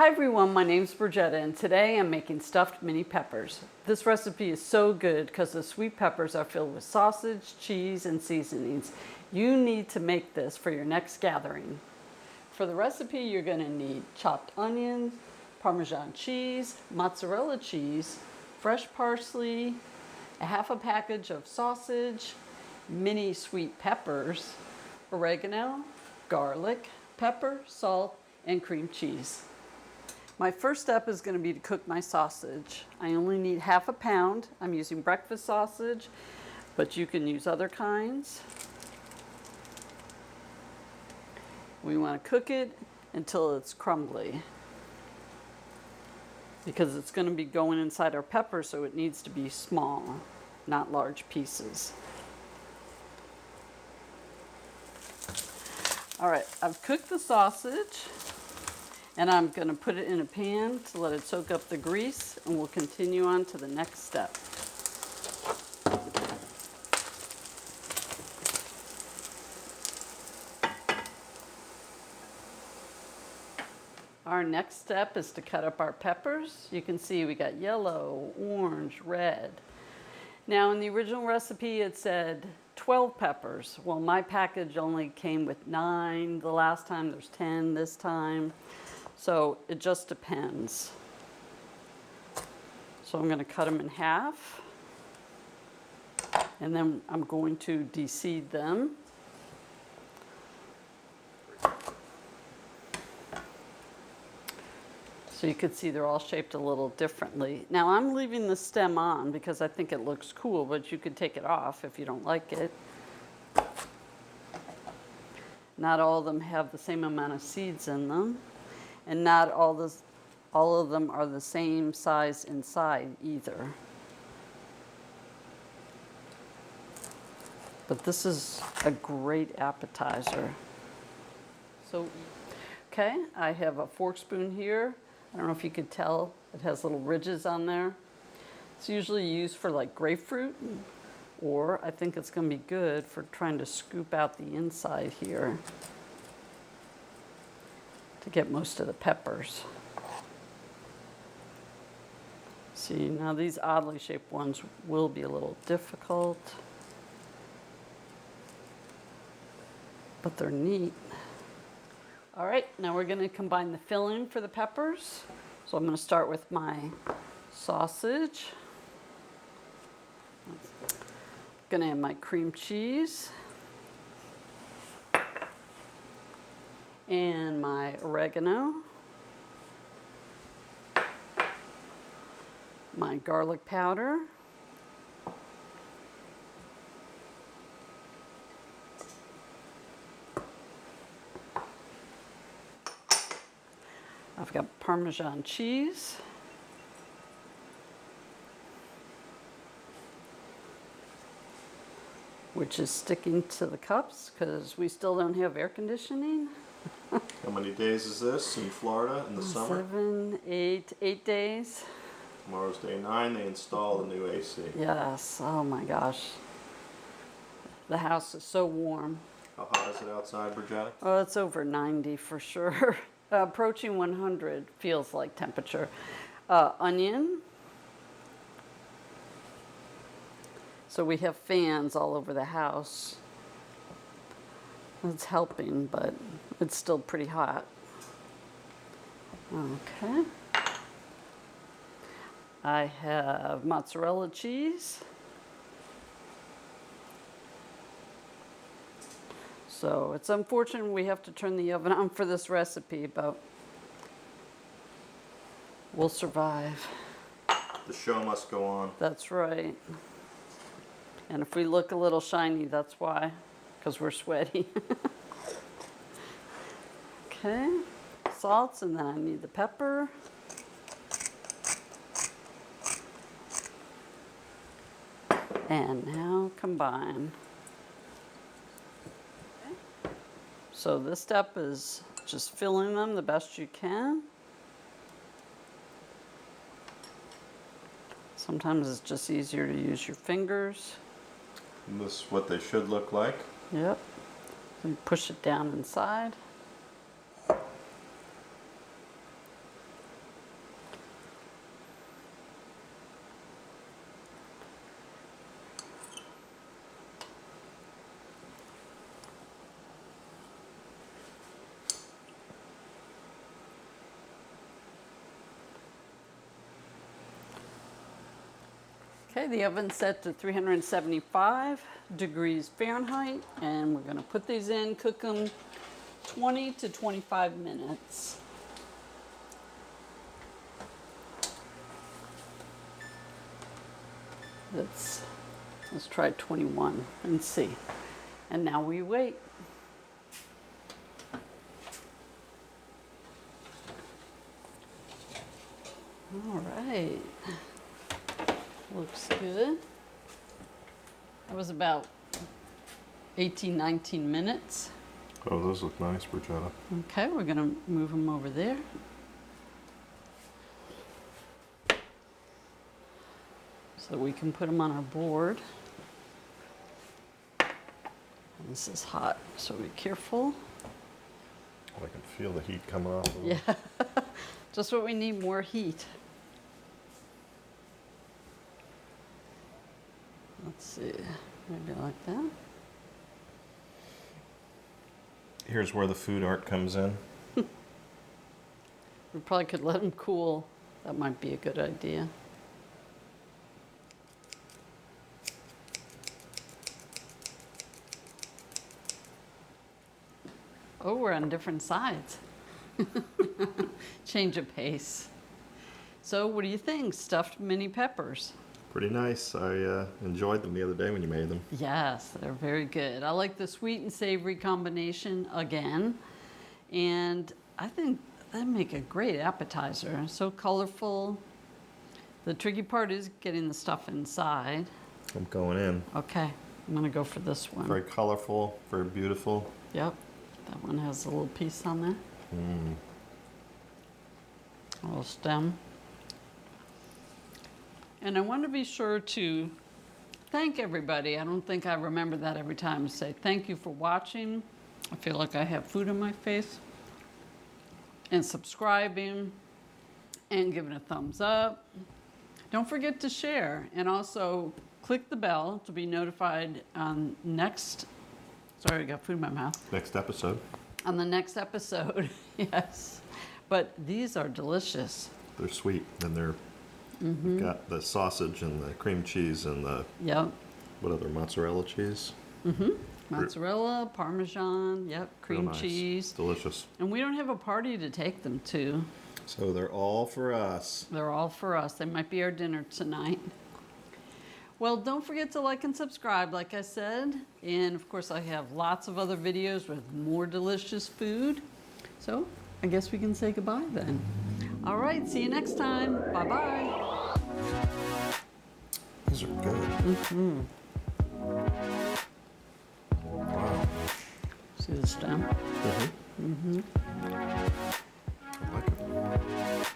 Hi everyone, my name's Bridgetta and today I'm making stuffed mini peppers. This recipe is so good because the sweet peppers are filled with sausage, cheese, and seasonings. You need to make this for your next gathering. For the recipe, you're going to need chopped onion, Parmesan cheese, mozzarella cheese, fresh parsley, a half a package of sausage, mini sweet peppers, oregano, garlic, pepper, salt, and cream cheese. My first step is going to be to cook my sausage. I only need half a pound. I'm using breakfast sausage, but you can use other kinds. We want to cook it until it's crumbly because it's going to be going inside our pepper, so it needs to be small, not large pieces. All right, I've cooked the sausage. And I'm going to put it in a pan to let it soak up the grease, and we'll continue on to the next step. Our next step is to cut up our peppers. You can see we got yellow, orange, red. Now in the original recipe it said 12 peppers. Well, my package only came with 9 the last time. There's 10 this time. So it just depends. So I'm going to cut them in half, and then I'm going to deseed them. So you can see they're all shaped a little differently. Now I'm leaving the stem on because I think it looks cool, but you could take it off if you don't like it. Not all of them have the same amount of seeds in them. And not all of them are the same size inside either. But this is a great appetizer. So, okay, I have a fork spoon here. I don't know if you could tell, it has little ridges on there. It's usually used for like grapefruit, or I think it's going to be good for trying to scoop out the inside here to get most of the peppers. See, now these oddly shaped ones will be a little difficult, but they're neat. All right, now we're going to combine the filling for the peppers. So I'm going to start with my sausage. I'm going to add my cream cheese and my oregano, my garlic powder, I've got Parmesan cheese, which is sticking to the cups because we still don't have air conditioning. How many days is this in Florida in the summer? 8 days. Tomorrow's day 9. They install the new AC. Yes, oh my gosh. The house is so warm. How hot is it outside, Bridgetta? Oh, it's over 90 for sure. Approaching 100 feels like temperature. Onion. So we have fans all over the house. It's helping, but it's still pretty hot. Okay. I have mozzarella cheese. So it's unfortunate we have to turn the oven on for this recipe, but we'll survive. The show must go on. That's right. And if we look a little shiny, that's why, because we're sweaty. Okay, salts, and then I need the pepper. And now combine. Okay. So this step is just filling them the best you can. Sometimes it's just easier to use your fingers. And this is what they should look like. Yep. And push it down inside. Okay, the oven's set to 375 degrees Fahrenheit, and we're going to put these in, cook them 20 to 25 minutes. Let's try 21 and see. And now we wait. All right. Looks good. That was about 18, 19 minutes. Oh, those look nice, bruschetta. Okay, we're gonna move them over there. So we can put them on our board. And this is hot, so be careful. I can feel the heat coming off of them. Yeah, just what we need, more heat. Let's see, maybe like that. Here's where the food art comes in. We probably could let them cool. That might be a good idea. Oh, we're on different sides. Change of pace. So what do you think? Stuffed mini peppers. Pretty nice. I enjoyed them the other day when you made them. Yes, they're very good. I like the sweet and savory combination again. And I think they make a great appetizer. So colorful. The tricky part is getting the stuff inside. I'm going in. Okay, I'm gonna go for this one. Very colorful, very beautiful. Yep, that one has a little piece on there. A little stem. And I want to be sure to thank everybody. I don't think I remember that every time to say thank you for watching. I feel like I have food on my face. And subscribing and giving a thumbs up. Don't forget to share and also click the bell to be notified on next, sorry, I got food in my mouth. Next episode. On the next episode, yes. But these are delicious. They're sweet and they're got the sausage and the cream cheese and the Yep. what other mozzarella cheese? Mozzarella, Parmesan, yep, Real cream nice. cheese. Delicious. And we don't have a party to take them to. So they're all for us. They're all for us. They might be our dinner tonight. Well, don't forget to like and subscribe, like I said. And of course, I have lots of other videos with more delicious food. So I guess we can say goodbye then. All right, see you next time. Bye-bye. These are good. Wow. See the stem? I like it.